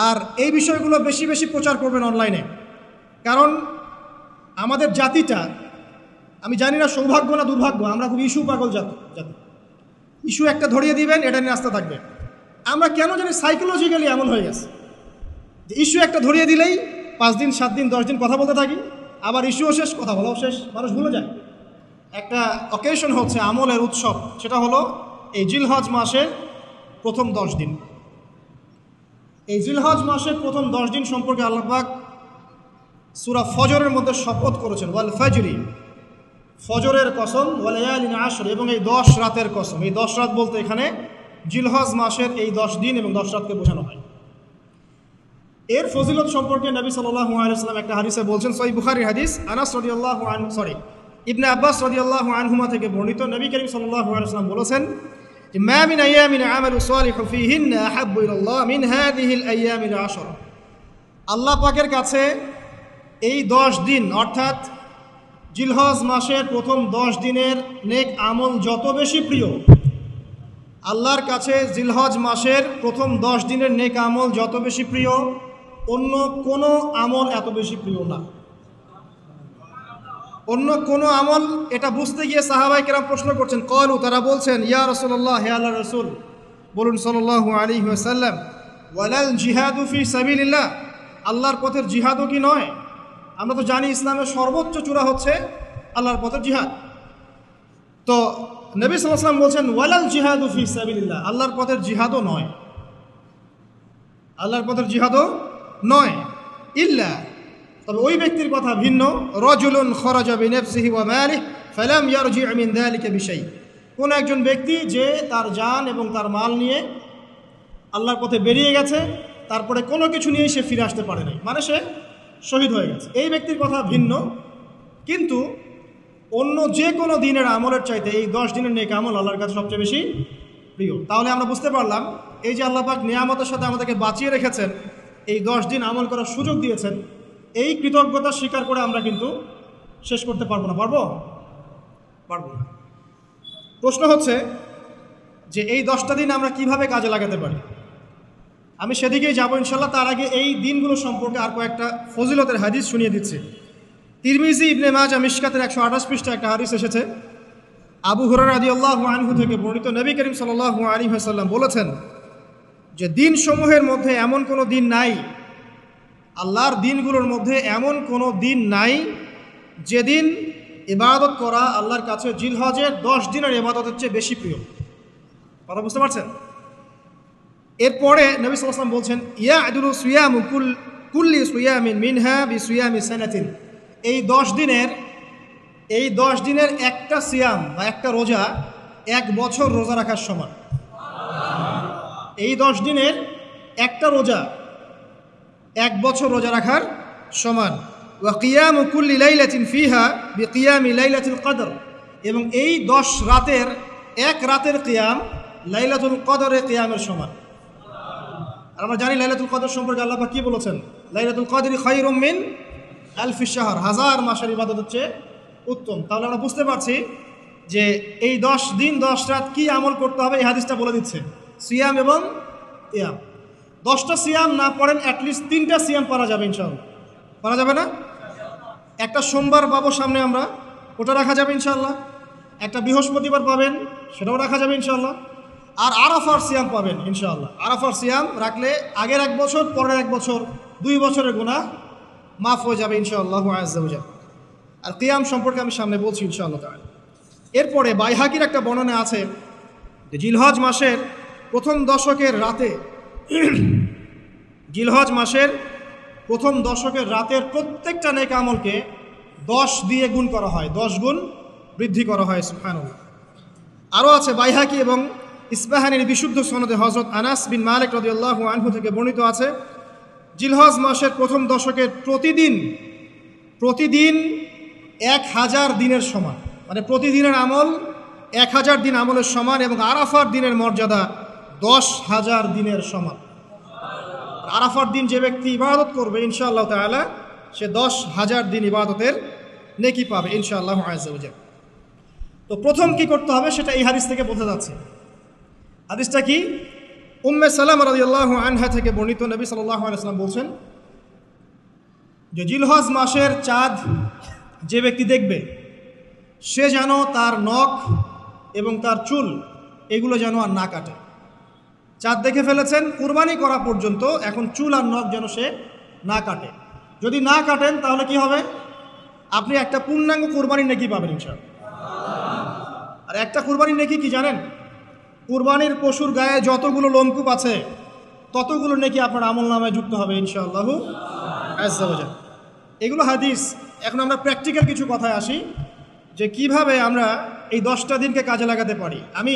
আর এই বিষয়গুলো বেশি বেশি প্রচার করবেন অনলাইনে, কারণ আমাদের জাতিটা, আমি জানি না সৌভাগ্য না দুর্ভাগ্য, আমরা খুব ইস্যু পাগল জাতি। ইস্যু একটা ধরিয়ে দিবেন, এটা নিয়ে আসতে থাকবে। আমরা কেন জানি সাইকোলজিক্যালি এমন হয়ে গেছে যে ইস্যু একটা ধরিয়ে দিলেই 5 দিন 7 দিন 10 দিন কথা বলতে থাকি, আবার ইস্যুও শেষ, কথা বলাও শেষ, মানুষ ভুলে যায়। একটা অকেশন হচ্ছে আমলের উৎসব, সেটা হলো এই জিলহজ মাসের প্রথম 10 দিন। এই জিলহজ মাসের প্রথম 10 দিন সম্পর্কে আল্লাহ পাক সূরা ফজরের মধ্যে শপথ করেছেন, ওয়াল ফাজরি, ফজরের কসম, ওয়াল লায়ালিন আশর, এবং এই 10 রাতের কসম। এই 10 রাত বলতে এখানে জিলহজ মাসের এই 10 দিন এবং 10 রাতকে বোঝানো হয়। এর ফজিলত সম্পর্কে নবী সাল্লাল্লাহু আলাইহি ওয়াসাল্লাম একটা হাদিসে বলছেন, সহিহ বুখারীর হাদিস, আনাস রাদিয়াল্লাহু আনহু ইবনে আব্বাস রাদিয়াল্লাহু আনহুমা থেকে বর্ণিত, নবী করিম সাল্লাল্লাহু আলাইহি ওয়াসাল্লাম বলেছেন যে মা মিন আইয়ামিন আমালু সালিহু ফীহিন্না আহাব্বু ইলাল্লাহ মিন হাযিহিল আইয়ামিল আশর। আল্লাহ পাকের কাছে এই 10 দিন অর্থাৎ জিলহজ মাসের প্রথম 10 দিনের নেক আমল যত বেশি প্রিয়, আল্লাহর কাছে জিলহজ মাসের প্রথম 10 দিনের নেক আমল যত বেশি প্রিয়, অন্য কোনো আমল এত বেশি প্রিয় না। অন্য কোনো আমল, এটা বুঝতে গিয়ে সাহাবায়ে কেরাম প্রশ্ন করছেন, ক্বালু, তারা বলছেন, ইয়া রাসূলুল্লাহ, হে আল্লাহর রাসূল, বলুন সাল্লাল্লাহু আলাইহি ওয়াসাল্লাম, ওয়ালাল জিহাদু ফি সাবিলিল্লাহ, আল্লাহর পথের জিহাদও কি নয়? আমরা তো জানি ইসলামের সর্বোচ্চ চূড়া হচ্ছে আল্লাহর পথের জিহাদ। তো নবী সাল্লাল্লাহু আলাইহি ওয়াসাল্লাম বলছেন, ওয়ালাল জিহাদু ফি সাবিলিল্লাহ, আল্লাহর পথের জিহাদও নয়, আল্লাহর পথের জিহাদও নয়, ইল্লা, তবে ওই ব্যক্তির কথা ভিন্ন, রাজুলুন খরাজা বিনাফসিহি ওয়া মালিহি ফালাম ইয়ারজি মিন যালিকা বিশাই, কোন একজন ব্যক্তি যে তার জান এবং তার মাল নিয়ে আল্লাহর পথে বেরিয়ে গেছে, তারপরে কোনো কিছু নিয়েই সে ফিরে আসতে পারে নাই, মানে সে শহীদ হয়ে গেছে, এই ব্যক্তির কথা ভিন্ন। কিন্তু অন্য যে কোনো দিনের আমলের চাইতে এই 10 দিনের নেক আমল আল্লাহর কাছে সবচেয়ে বেশি প্রিয়। তাহলে আমরা বুঝতে পারলাম, এই যে আল্লাহ পাক নিয়ামতের সাথে আমাদেরকে বাঁচিয়ে রেখেছেন, এই 10 দিন আমল করার সুযোগ দিয়েছেন, এই কৃতজ্ঞতা স্বীকার করে আমরা কিন্তু শেষ করতে পারবো না। পারবো না। প্রশ্ন হচ্ছে যে এই 10টা দিন আমরা কিভাবে কাজে লাগাতে পারি। আমি সেদিকেই যাবো ইনশাল্লাহ। তার আগে এই দিনগুলো সম্পর্কে আর কয়েকটা ফজিলতের হাদিস শুনিয়ে দিচ্ছি। তিরমিজি, ইবনে মাজাহ, মিশকাতের 128 পৃষ্ঠা একটা হাদিস এসেছে, আবু হুরায়রা রাদিয়াল্লাহু আনহু থেকে বর্ণিত, নবী করিম সাল্লাল্লাহু আলাইহি ওয়াসাল্লাম বলেছেন যে দিনসমূহের মধ্যে এমন কোনো দিন নাই, আল্লাহর দিনগুলোর মধ্যে এমন কোনো দিন নাই যেদিন ইবাদত করা আল্লাহর কাছে জিলহজের 10 দিনের ইবাদতের চেয়ে বেশি প্রিয়। কথা বুঝতে পারছেন? এরপরে নবী সাল্লাল্লাহু আলাইহি ওয়াসাল্লাম বলছেন, ইয়াদুলু সিয়ামু কুল্লি সিয়ামিন মিনহা বিসিয়ামি সানাতিন, এই 10 দিনের একটা সিয়াম বা একটা রোজা 1 বছর রোজা রাখার সমান। এই 10 দিনের একটা রোজা 1 বছর রোজা রাখার সমান। ওয়া কিয়ামু কুল্লি লাইলাতিন ফিহা বিকিয়ামি লাইলাতুল কদর, এবং এই 10 রাতের এক রাতের কিয়াম লাইলাতুল কদরের কিয়ামের সমান। আর আমরা জানি লাইলাতুল কদর সম্পর্কে আল্লাহ পাক কি বলেছেন, লাইলাতুল কদরি খায়রুম মিন আলফি শাহর, 1000 মাসের ইবাদত হচ্ছে উত্তম। তাহলে আমরা বুঝতে পারছি যে এই 10 দিন 10 রাত কি আমল করতে হবে, এই হাদিসটা বলে দিচ্ছে, সিয়াম এবং কিয়াম। 10টা সিয়াম না পড়েন, অ্যাটলিস্ট 3টা সিয়াম পারা যাবে ইনশাআল্লাহ। পারা যাবে না? একটা সোমবার পাবো সামনে আমরা, ওটা রাখা যাবে ইনশাআল্লাহ। একটা বৃহস্পতিবার পাবেন, সেটাও রাখা যাবে ইনশাআল্লাহ। আর আরাফার সিয়াম পাবেন ইনশাআল্লাহ। আরাফার সিয়াম রাখলে আগের 1 বছর, পরের 1 বছর, 2 বছরের গুনাহ মাফ হয়ে যাবে ইনশাআল্লাহু আযজা ওয়া জাল্লা। আর কিয়াম সম্পর্কে আমি সামনে বলছি ইনশাআল্লাহ তাআলা। এরপরে বাইহাকির একটা বর্ণনা আছে যে জিলহজ মাসের প্রথম দশকের রাতে, জিলহজ মাসের প্রথম দশকের রাতের প্রত্যেকটা নেক আমলকে 10 দিয়ে গুণ করা হয়, 10 গুণ বৃদ্ধি করা হয়, সুবহানাল্লাহ। আরও আছে বাইহাকি এবং ইসবাহানির বিশুদ্ধ সনদে হযরত আনাস বিন মালিক রাদিয়াল্লাহু আনহু থেকে বর্ণিত আছে, জিলহজ মাসের প্রথম দশকের প্রতিদিন 1000 দিনের সমান, মানে প্রতিদিনের আমল 1000 দিন আমলের সমান, এবং আরাফার দিনের মর্যাদা 10,000 দিনের সমান। আরাফার দিন যে ব্যক্তি ইবাদত করবে ইনশাআল্লাহ তাআলা, সে 10,000 দিন ইবাদতের নেকি পাবে ইনশাআল্লাহু আযজা ওয়া জাল্লা। তো প্রথম কি করতে হবে সেটা এই হাদিস থেকে বোঝা যাচ্ছে। হাদিসটা কি? উম্মে সালামা রাদিয়াল্লাহু আনহা থেকে বর্ণিত, নবী সাল্লাল্লাহু আলাইহি ওয়াসাল্লাম বলছেন যে জিলহজ মাসের চাঁদ যে ব্যক্তি দেখবে সে যেন তার নখ এবং তার চুল এগুলো যেন আর না কাটে। চাঁদ দেখে ফেলেছেন, কুরবানি করা পর্যন্ত এখন চুল আর নখ যেন সে না কাটে। যদি না কাটেন তাহলে কি হবে? আপনি একটা পূর্ণাঙ্গ কুরবানির নেকি পাবেন ইনশাআল্লাহ। আর একটা কুরবানির নেকি কি জানেন? কুরবানির পশুর গায়ে যতগুলো লোমকূপ আছে ততগুলো নেকি আপনার আমল নামায় যুক্ত হবে ইনশাআল্লাহু আজ্জা ওয়া জাল। এগুলো হাদিস। এখন আমরা প্র্যাকটিক্যাল কিছু কথায় আসি যে কিভাবে আমরা এই 10টা দিনকে কাজে লাগাতে পারি। আমি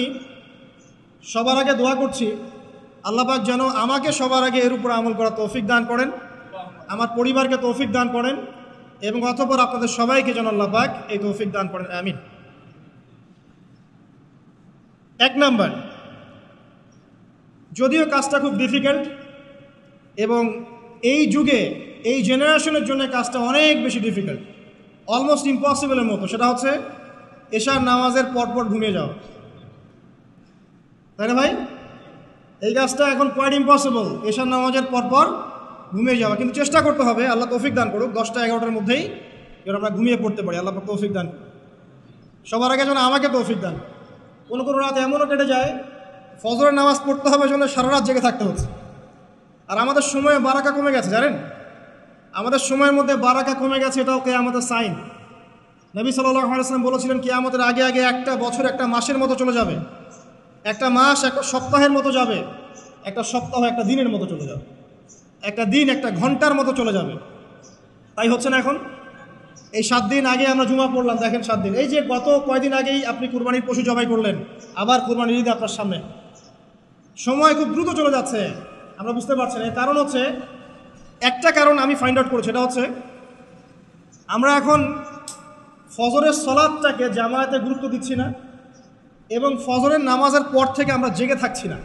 সবার আগে দোয়া করছি আল্লাহ পাক যেন আমাকে সবার আগে এর উপর আমল করার তৌফিক দান করেন, আমার পরিবারকে তৌফিক দান করেন এবং অতঃপর আপনাদের সবাইকে যেন আল্লাহ পাক এই তৌফিক দান করেন, আমিন। 1 নাম্বার, যদিও কাজটা খুব ডিফিকাল্ট এবং এই যুগে এই জেনারেশনের জন্য কাজটা অনেক বেশি ডিফিকাল্ট, অলমোস্ট ইম্পসিবলের মতো, সেটা হচ্ছে এশার নামাজের পরপর ঘুমিয়ে যাওয়া। তাই না ভাই? এই কাজটা এখন কোয়াইট ইম্পসিবল, এশার নামাজের পরপর ঘুমিয়ে যাওয়া। কিন্তু চেষ্টা করতে হবে, আল্লাহ তৌফিক দান করুক, 10টা 11টার মধ্যেই যেন আমরা ঘুমিয়ে পড়তে পারি। আল্লাহ তৌফিক দান করুক। সবার আগে যেন আমাকে তৌফিক দান। কোনো কোনো রাত এমনও কেটে যায় ফজরের নামাজ পড়তে হবে জন্য সারা রাত জেগে থাকতে হচ্ছে। আর আমাদের সময়ে বারাকা কমে গেছে, জানেন? আমাদের সময়ের মধ্যে বারাকা কমে গেছে, এটাও কিয়ামতের সাইন। নবী সাল্লাল্লাহু আলাইহি ওয়াসাল্লাম বলেছিলেন কিয়ামতের আগে আগে একটা বছর একটা মাসের মতো চলে যাবে, একটা মাস একটা সপ্তাহের মতো যাবে, একটা সপ্তাহ একটা দিনের মতো চলে যাবে, একটা দিন একটা ঘন্টার মতো চলে যাবে। তাই হচ্ছে না এখন? এই 7 দিন আগে আমরা জুমা পড়লাম, দেখেন 7 দিন। এই যে গত কয়দিন আগেই আপনি কুরবানির পশু জবাই করলেন, আবার কুরবানির ঈদ আপনার সামনে। সময় খুব দ্রুত চলে যাচ্ছে, আমরা বুঝতে পারছি না। এর কারণ হচ্ছে, একটা কারণ আমি ফাইন্ড আউট করেছি, সেটা হচ্ছে আমরা এখন ফজরের সলাতটাকে জামায়াতে গুরুত্ব দিচ্ছি না এবং ফজরের নামাজের পর থেকে আমরা জেগে থাকছি না।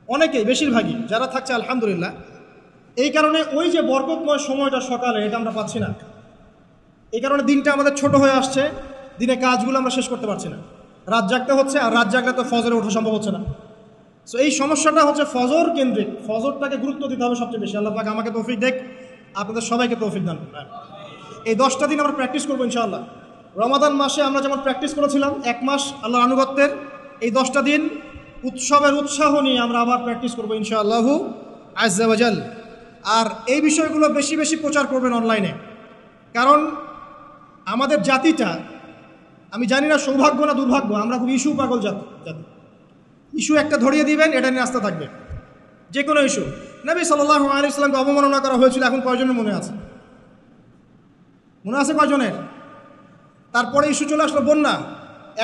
অনেকেই, বেশিরভাগই যারা থাকছে আলহামদুলিল্লাহ। এই কারণে ওই যে বরকতময় সময়টা সকালে, এটা আমরা পাচ্ছি না। এই কারণে দিনটা আমাদের ছোট হয়ে আসছে, দিনে কাজগুলো আমরা শেষ করতে পারছি না, রাত জাগতে হচ্ছে, আর রাত জাগলে তো ফজরে ওঠা সম্ভব হচ্ছে না। সো এই সমস্যাটা হচ্ছে ফজর কেন্দ্রিক, ফজরটাকে গুরুত্ব দিতে হবে সবচেয়ে বেশি। আল্লাহ পাক আমাকে তৌফিক দেখ, আপনাদের সবাইকে তৌফিক দান করুন। এই 10টা দিন আমরা প্র্যাকটিস করবো ইনশাআল্লাহ। রমাদান মাসে আমরা যেমন প্র্যাকটিস করেছিলাম 1 মাস আল্লাহর আনুগত্যের, এই 10টা দিন উৎসবের উৎসাহ নিয়ে আমরা আবার প্র্যাকটিস করবো ইনশাআল্লাহু আজ্জা ওয়া জাল। আর এই বিষয়গুলো বেশি বেশি প্রচার করবেন অনলাইনে, কারণ আমাদের জাতিটা, আমি জানি না সৌভাগ্য না দুর্ভাগ্য, আমরা খুব ইস্যু পাগল জাতি। ইস্যু একটা ধরিয়ে দিবেন, এটা নিয়ে আসতে থাকবে, যে কোনো ইস্যু। নবী সাল্লাল্লাহু আলাইহি ওয়াসাল্লামকে অবমাননা করা হয়েছিল, এখন কয়জনের মনে আছে? মনে আছে কয়জনের? তারপরে ইস্যু চলে আসলো বন্যা,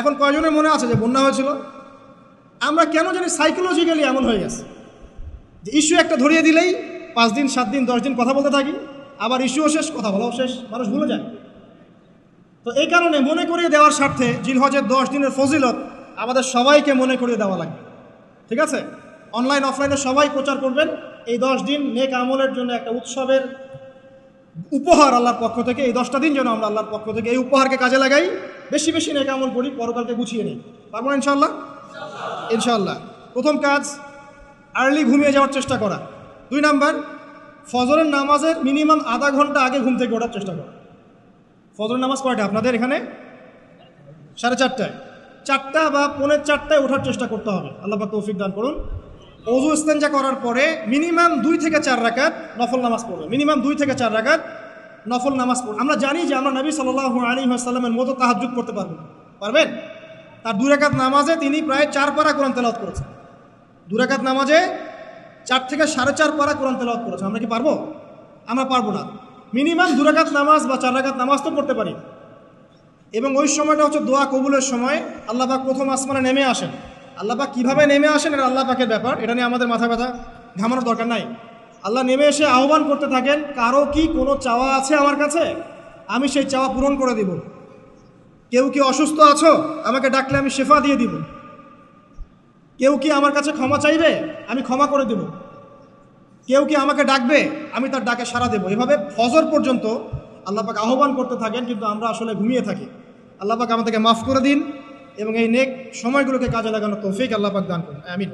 এখন কয়জনের মনে আছে যে বন্যা হয়েছিল? আমরা কেন জানি সাইকোলজিক্যালি এমন হয়ে গেছে যে ইস্যু একটা ধরিয়ে দিলেই 5 দিন 7 দিন 10 দিন কথা বলতে থাকি, আবার ইস্যুও শেষ, কথা বলাও শেষ, মানুষ ভুলে যায়। তো এই কারণে মনে করিয়ে দেওয়ার স্বার্থে জিলহজের 10 দিনের ফজিলত আমাদের সবাইকে মনে করিয়ে দেওয়া লাগবে, ঠিক আছে? অনলাইন অফলাইনে সবাই প্রচার করবেন। এই 10 দিন নেক আমলের জন্য একটা উৎসবের উপহার আল্লাহর পক্ষ থেকে। এই 10টা দিন যেন আমরা আল্লাহর পক্ষ থেকে এই উপহারকে কাজে লাগাই, বেশি বেশি নেক আমল করি, পরকালকে গুছিয়ে নিই। পারবো না ইনশাআল্লাহ? ইনশাআল্লাহ। প্রথম কাজ, আর্লি ঘুমিয়ে যাওয়ার চেষ্টা করা। 2 নাম্বার, ফজরের নামাজের মিনিমাম আধা ঘন্টা আগে ঘুম থেকে ওঠার চেষ্টা করা। ফজরের নামাজ কয়টা আপনাদের এখানে? 4:30টায়। 4টা বা 4:45টায় ওঠার চেষ্টা করতে হবে। আল্লাহ পাক তৌফিক দান করুন। ওযু ইস্তেনজা করার পরে মিনিমাম 2 থেকে 4 রাকাত নফল নামাজ পড়বে, মিনিমাম 2 থেকে 4 রাকাত নফল নামাজ পড়বে। আমরা জানি যে আমরা নবী সাল্লাল্লাহু আলাইহি ওয়াসাল্লামের মতো তাহাজ্জুদ করতে পারবেন? তার 2 রাকাত নামাজে তিনি প্রায় 4 পারা কোরআন তেলাওয়াত করেছেন। 2 রাকাত নামাজে 4 থেকে 4.5 পারা কোরআন তেলাওয়াত করেছেন। আমরা কি পারবো? আমরা পারবো না। মিনিমাম 2 রাকাত নামাজ বা 4 রাকাত নামাজ তো পড়তে পারি। এবং ওই সময়টা হচ্ছে দোয়া কবুলের সময়। আল্লাহ পাক প্রথম আসমানে নেমে আসেন। আল্লাহ পাক কীভাবে নেমে আসেন এটা আল্লাহ পাকের ব্যাপার, এটা নিয়ে আমাদের মাথা ব্যথা ঘামানোর দরকার নাই। আল্লাহ নেমে এসে আহ্বান করতে থাকেন, কারো কি কোনো চাওয়া আছে আমার কাছে? আমি সেই চাওয়া পূরণ করে দিব। কেউ কি অসুস্থ আছো? আমাকে ডাকলে আমি শেফা দিয়ে দিব। কেউ কি আমার কাছে ক্ষমা চাইবে? আমি ক্ষমা করে দেব। কেউ কি আমাকে ডাকবে? আমি তার ডাকে সাড়া দেব। এভাবে ফজর পর্যন্ত আল্লাহ পাক আহ্বান করতে থাকেন, কিন্তু আমরা আসলে ঘুমিয়ে থাকি। আল্লাহ পাক আমাদেরকে মাফ করে দিন এবং এই নেক সময়গুলোকে কাজে লাগানোর তৌফিক আল্লাহ পাক দান করুন, আমিন।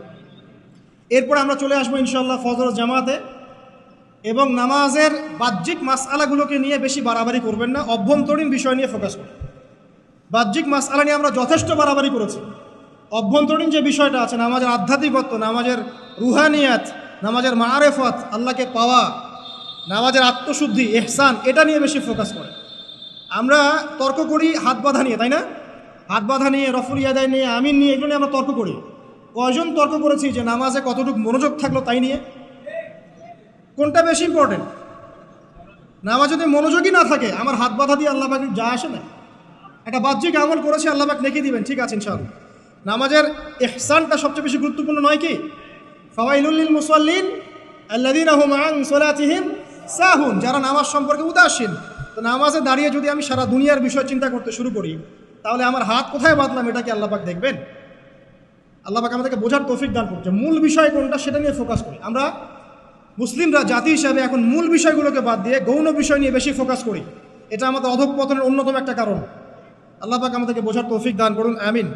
এরপর আমরা চলে আসবো ইনশাআল্লাহ ফজর জামাতে। এবং নামাজের বাহ্যিক মাসআলাগুলোকে নিয়ে বেশি বাড়াবাড়ি করবেন না, অভ্যন্তরীণ বিষয় নিয়ে ফোকাস করবেন। বাহ্যিক মাসআলা নিয়ে আমরা যথেষ্ট বাড়াবাড়ি করেছি। অভ্যন্তরীণ যে বিষয়টা আছে, নামাজের আধ্যাত্মিকত্ব, নামাজের রুহানিয়াত, নামাজের মারেফত, আল্লাহকে পাওয়া, নামাজের আত্মশুদ্ধি, ইহসান, এটা নিয়ে বেশি ফোকাস করে। আমরা তর্ক করি হাত বাঁধা নিয়ে, তাই না? হাত বাঁধা নিয়ে, রফুল ইয়াদাই নিয়ে, আমিন নিয়ে, এগুলো নিয়ে আমরা তর্ক করি। কয়জন তর্ক করেছি যে নামাজে কতটুকু মনোযোগ থাকলো তাই নিয়ে? কোনটা বেশি ইম্পর্টেন্ট? নামাজ যদি মনোযোগই না থাকে, আমার হাত বাঁধা দিয়ে আল্লাহ পাক যা আসে না। একটা বাহ্যিক আমল করেছি, আল্লাহ পাক নেকি দিবেন, ঠিক আছে ইনশাআল্লাহ। নামাজের ইহসানটা সবচেয়ে বেশি গুরুত্বপূর্ণ নয় কি? ফাওয়াইলুল লিল মুসাল্লিন আল্লাযীনা হুম আন সালাতিহিম সাহুন, যারা নামাজ সম্পর্কে উদাসীন। তো নামাজে দাঁড়িয়ে যদি আমি সারা দুনিয়ার বিষয় চিন্তা করতে শুরু করি, তাহলে আমার হাত কোথায় বাঁধলাম এটা কি আল্লাহ পাক দেখবেন? আল্লাহ পাক আমাদেরকে বোঝার তৌফিক দান করছে। মূল বিষয় কোনটা সেটা নিয়ে ফোকাস করি। আমরা মুসলিমরা জাতি হিসাবে এখন মূল বিষয়গুলোকে বাদ দিয়ে গৌণ বিষয় নিয়ে বেশি ফোকাস করি। এটা আমাদের অধঃপতনের অন্যতম একটা কারণ। আল্লাহ পাক আমাদেরকে বোঝার তৌফিক দান করুন, আমিন।